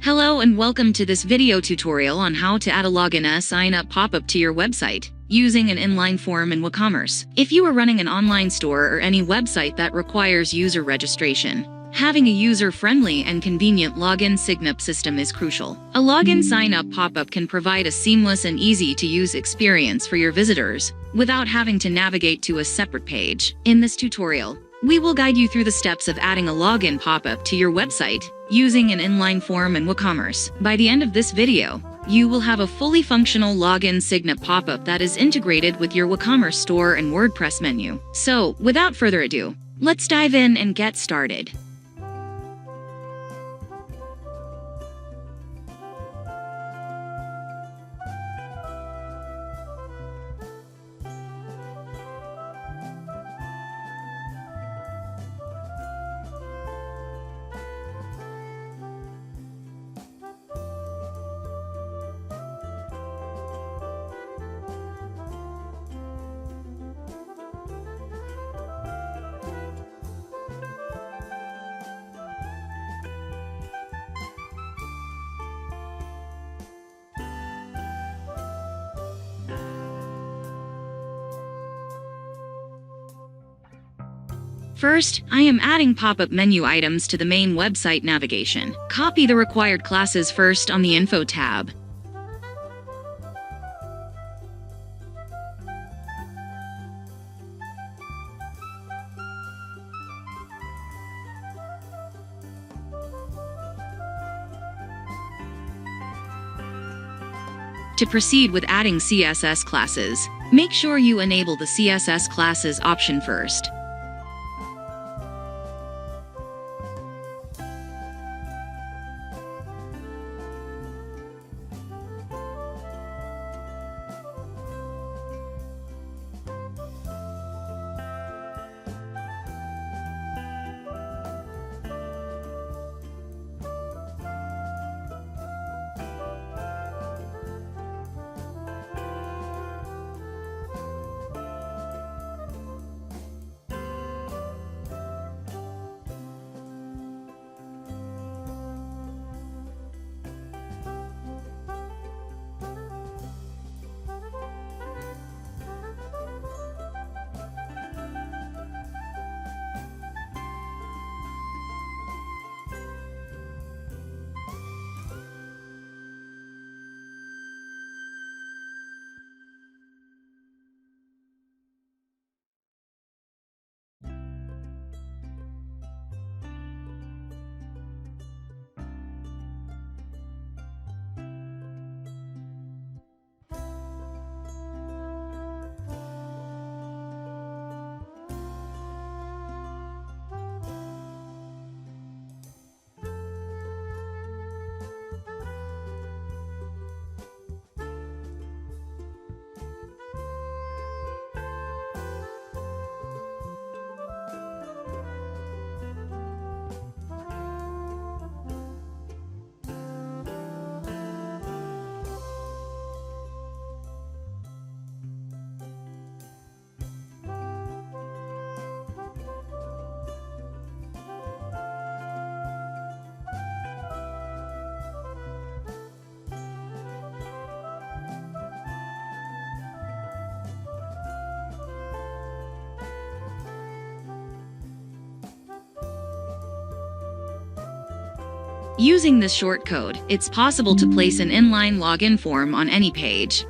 Hello and welcome to this video tutorial on how to add a login and sign-up pop-up to your website using an inline form in WooCommerce. If you are running an online store or any website that requires user registration, having a user-friendly and convenient login sign-up system is crucial. A login sign-up pop-up can provide a seamless and easy-to-use experience for your visitors without having to navigate to a separate page. In this tutorial, we will guide you through the steps of adding a login pop-up to your website using an inline form in WooCommerce. By the end of this video, you will have a fully functional login sign-up pop-up that is integrated with your WooCommerce store and WordPress menu. So, without further ado, let's dive in and get started. First, I am adding pop-up menu items to the main website navigation. Copy the required classes first on the Info tab. To proceed with adding CSS classes, make sure you enable the CSS classes option first. Using this shortcode, it's possible to place an inline login form on any page.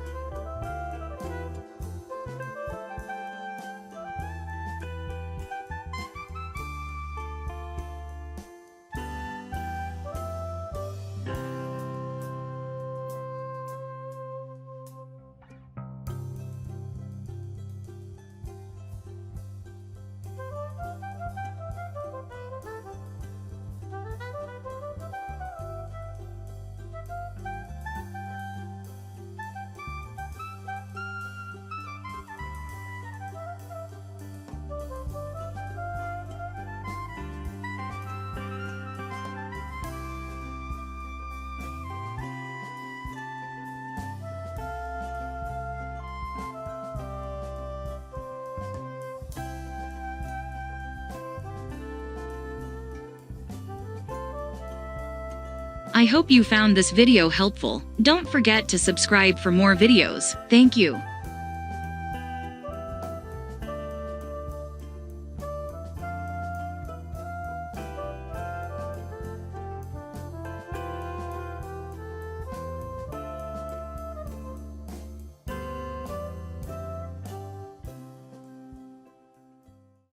I hope you found this video helpful. Don't forget to subscribe for more videos. Thank you.